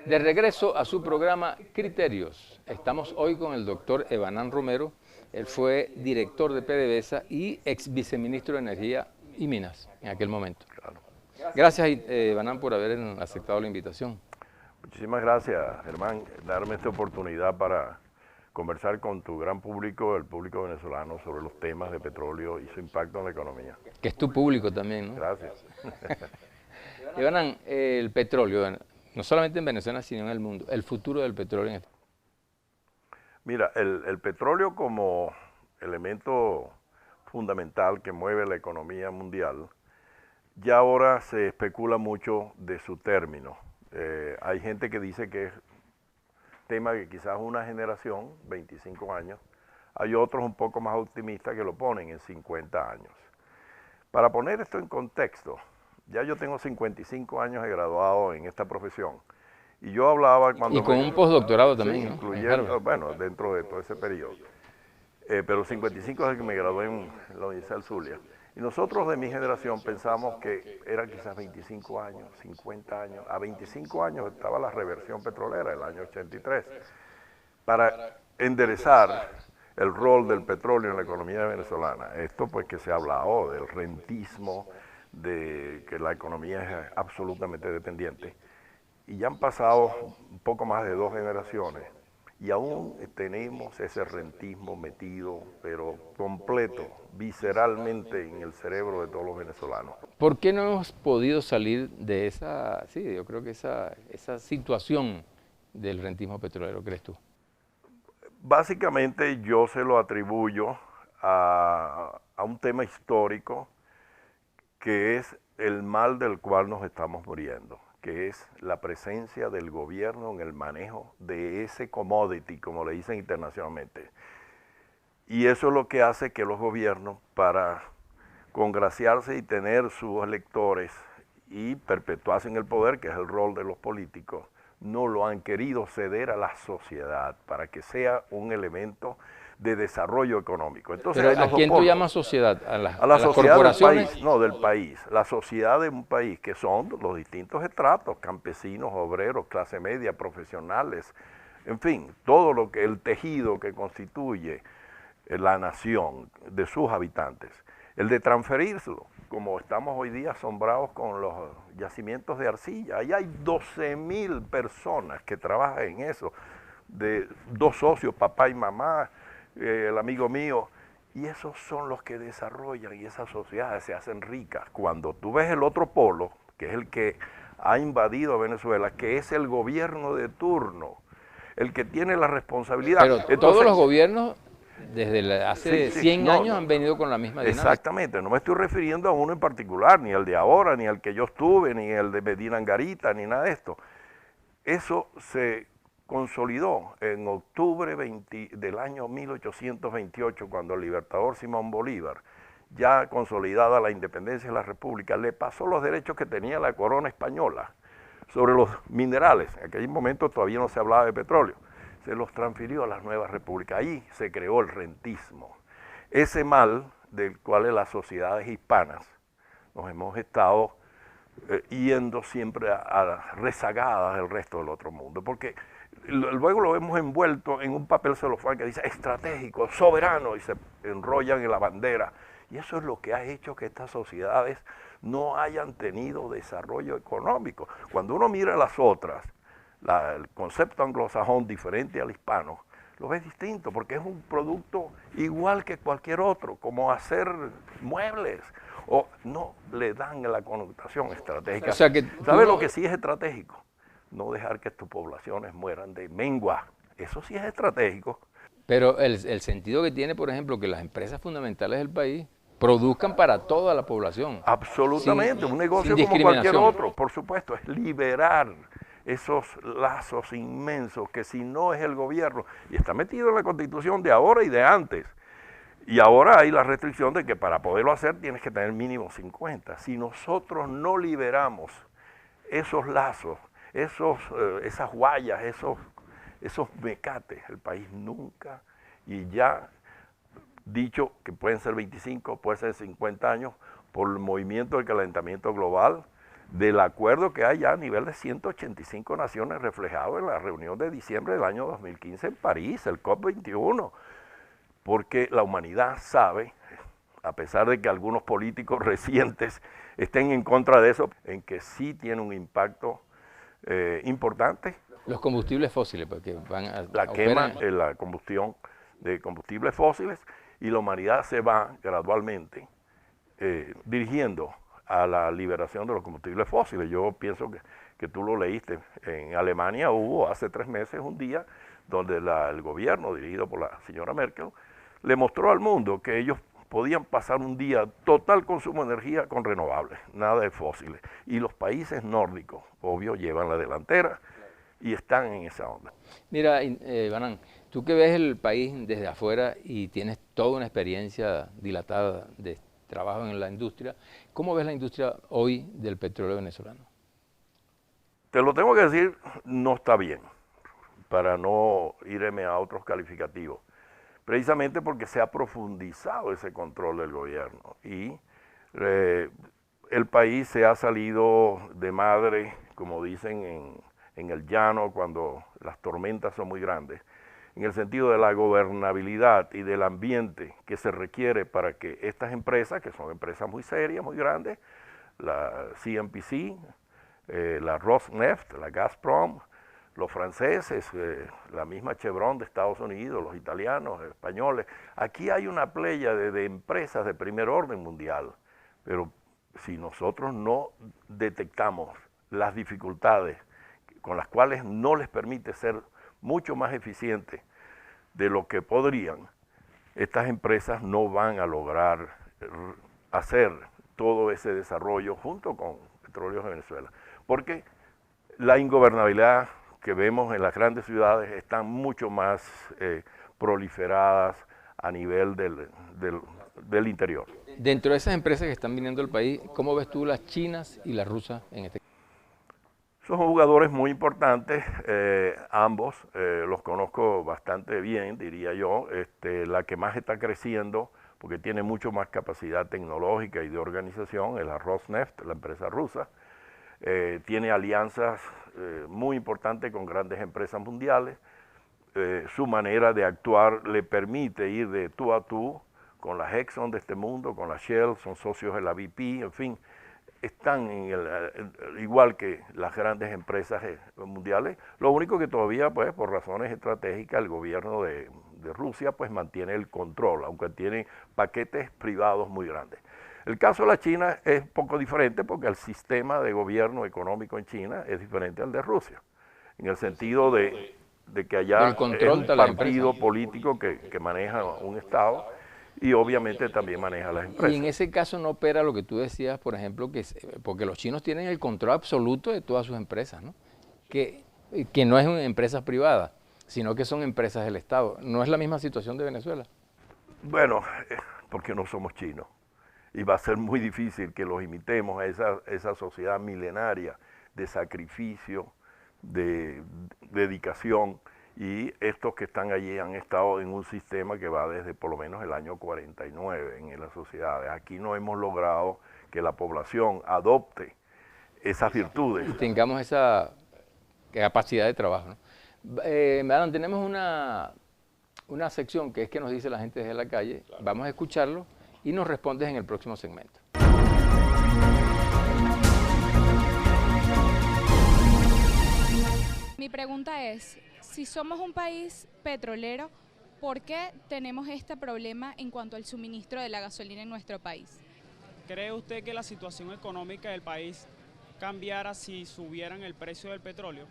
De regreso a su programa Criterios. Estamos hoy con el doctor Evanán Romero. Él fue director de PDVSA y ex viceministro de Energía y Minas en aquel momento. Claro. Gracias, Evanán, por haber aceptado la invitación. Muchísimas gracias, Germán, darme esta oportunidad para conversar con tu gran público, el público venezolano, sobre los temas de petróleo y su impacto en la economía. Que es tu público también, ¿no? Gracias. Evanán, el petróleo, no solamente en Venezuela, sino en el mundo, el futuro del petróleo en este. Mira, el petróleo como elemento fundamental que mueve la economía mundial, ya ahora se especula mucho de su término. Hay gente que dice que es tema que quizás una generación, 25 años, hay otros un poco más optimistas que lo ponen en 50 años. Para poner esto en contexto, ya yo tengo 55 años de graduado en esta profesión, y yo hablaba cuando... Y con un postdoctorado también, sí, ¿no? incluyendo, bueno, dentro de todo ese periodo. Pero 55 es el que me gradué en la Universidad del Zulia. Y nosotros de mi generación pensamos que eran quizás 25 años, 50 años. A 25 años estaba la reversión petrolera, el año 83. Para enderezar el rol del petróleo en la economía venezolana. Esto pues que se ha hablado del rentismo, de que la economía es absolutamente dependiente. Y ya han pasado un poco más de 2 generaciones. Y aún tenemos ese rentismo metido, pero completo, visceralmente en el cerebro de todos los venezolanos. ¿Por qué no hemos podido salir de esa, sí, yo creo que esa situación del rentismo petrolero, crees tú? Básicamente yo se lo atribuyo a un tema histórico que es el mal del cual nos estamos muriendo, que es la presencia del gobierno en el manejo de ese commodity, como le dicen internacionalmente. Y eso es lo que hace que los gobiernos, para congraciarse y tener sus electores y perpetuarse en el poder, que es el rol de los políticos, no lo han querido ceder a la sociedad para que sea un elemento de desarrollo económico. Entonces, ¿pero a quién tú llamas sociedad? ¿A las sociedad corporaciones? del país, no, del país. La sociedad de un país, que son los distintos estratos, campesinos, obreros, clase media, profesionales, en fin, todo lo que el tejido que constituye la nación de sus habitantes. El de transferírselo, como estamos hoy día asombrados con los yacimientos de arcilla. Ahí hay 12,000 personas que trabajan en eso, de 2 socios, papá y mamá, el amigo mío, y esos son los que desarrollan y esas sociedades se hacen ricas. Cuando tú ves el otro polo, que es el que ha invadido Venezuela, que es el gobierno de turno, el que tiene la responsabilidad. Pero entonces, todos los gobiernos desde hace 100 años han venido con la misma dinámica. Exactamente, no me estoy refiriendo a uno en particular, ni el de ahora, ni el que yo estuve, ni el de Medina Angarita, ni nada de esto. Eso se consolidó en octubre del año 1828, cuando el libertador Simón Bolívar, ya consolidada la independencia de la República, le pasó los derechos que tenía la corona española sobre los minerales. En aquel momento todavía no se hablaba de petróleo. Se los transfirió a las nuevas repúblicas. Ahí se creó el rentismo. Ese mal del cual las sociedades hispanas nos hemos estado yendo siempre a rezagadas del resto del otro mundo, porque luego lo hemos envuelto en un papel celofán que dice estratégico, soberano, y se enrollan en la bandera. Y eso es lo que ha hecho que estas sociedades no hayan tenido desarrollo económico. Cuando uno mira las otras, el concepto anglosajón diferente al hispano, lo ves distinto, porque es un producto igual que cualquier otro, como hacer muebles, o no le dan la connotación estratégica. O sea que ¿Sabes lo que sí es estratégico? No dejar que tus poblaciones mueran de mengua. Eso sí es estratégico. Pero el sentido que tiene, por ejemplo, que las empresas fundamentales del país produzcan para toda la población. Absolutamente, un negocio como cualquier otro, por supuesto, es liberar esos lazos inmensos que si no es el gobierno, y está metido en la Constitución de ahora y de antes, y ahora hay la restricción de que para poderlo hacer tienes que tener mínimo 50. Si nosotros no liberamos esos lazos, esas guayas, esos mecates, el país nunca, y ya dicho que pueden ser 25, pueden ser 50 años, por el movimiento del calentamiento global, del acuerdo que hay ya a nivel de 185 naciones reflejado en la reunión de diciembre del año 2015 en París, el COP21, porque la humanidad sabe, a pesar de que algunos políticos recientes estén en contra de eso, en que sí tiene un impacto importante. Los combustibles fósiles, porque van a... La quema, la combustión de combustibles fósiles, y la humanidad se va gradualmente dirigiendo a la liberación de los combustibles fósiles. Yo pienso que tú lo leíste. En Alemania hubo hace 3 meses un día donde el gobierno, dirigido por la señora Merkel, le mostró al mundo que ellos podían pasar un día total consumo de energía con renovables, nada de fósiles. Y los países nórdicos, obvio, llevan la delantera y están en esa onda. Mira, Banan, tú que ves el país desde afuera y tienes toda una experiencia dilatada de trabajo en la industria, ¿cómo ves la industria hoy del petróleo venezolano? Te lo tengo que decir, no está bien, para no irme a otros calificativos, precisamente porque se ha profundizado ese control del gobierno y el país se ha salido de madre, como dicen en el llano cuando las tormentas son muy grandes, en el sentido de la gobernabilidad y del ambiente que se requiere para que estas empresas, que son empresas muy serias, muy grandes, la CNPC, la Rosneft, la Gazprom, los franceses, la misma Chevron de Estados Unidos, los italianos, españoles, aquí hay una playa de empresas de primer orden mundial, pero si nosotros no detectamos las dificultades con las cuales no les permite ser mucho más eficientes de lo que podrían, estas empresas no van a lograr hacer todo ese desarrollo junto con Petróleos de Venezuela. Porque la ingobernabilidad que vemos en las grandes ciudades están mucho más proliferadas a nivel del interior. Dentro de esas empresas que están viniendo al país, ¿cómo ves tú las chinas y las rusas en este caso? Son jugadores muy importantes, ambos, los conozco bastante bien, diría yo. La que más está creciendo, porque tiene mucho más capacidad tecnológica y de organización, es la Rosneft, la empresa rusa. Tiene alianzas muy importantes con grandes empresas mundiales. Su manera de actuar le permite ir de tú a tú con las Exxon de este mundo, con la Shell, son socios de la BP, en fin. Están igual que las grandes empresas mundiales. Lo único que todavía, pues, por razones estratégicas, el gobierno de Rusia, pues, mantiene el control, aunque tiene paquetes privados muy grandes. El caso de la China es un poco diferente porque el sistema de gobierno económico en China es diferente al de Rusia, en el sentido de que allá es un partido político que maneja un Estado, y obviamente también maneja las empresas. Y en ese caso no opera lo que tú decías, por ejemplo, porque los chinos tienen el control absoluto de todas sus empresas, ¿no? Que no es una empresa privada, sino que son empresas del Estado. ¿No es la misma situación de Venezuela? Bueno, porque no somos chinos. Y va a ser muy difícil que los imitemos a esa sociedad milenaria de sacrificio, de dedicación. Y estos que están allí han estado en un sistema que va desde por lo menos el año 49 en las sociedades. Aquí no hemos logrado que la población adopte esas virtudes. Y tengamos esa capacidad de trabajo, ¿no? Madame, tenemos una sección que es que nos dice la gente desde la calle. Claro. Vamos a escucharlo y nos respondes en el próximo segmento. Mi pregunta es, si somos un país petrolero, ¿por qué tenemos este problema en cuanto al suministro de la gasolina en nuestro país? ¿Cree usted que la situación económica del país cambiara si subieran el precio del petróleo?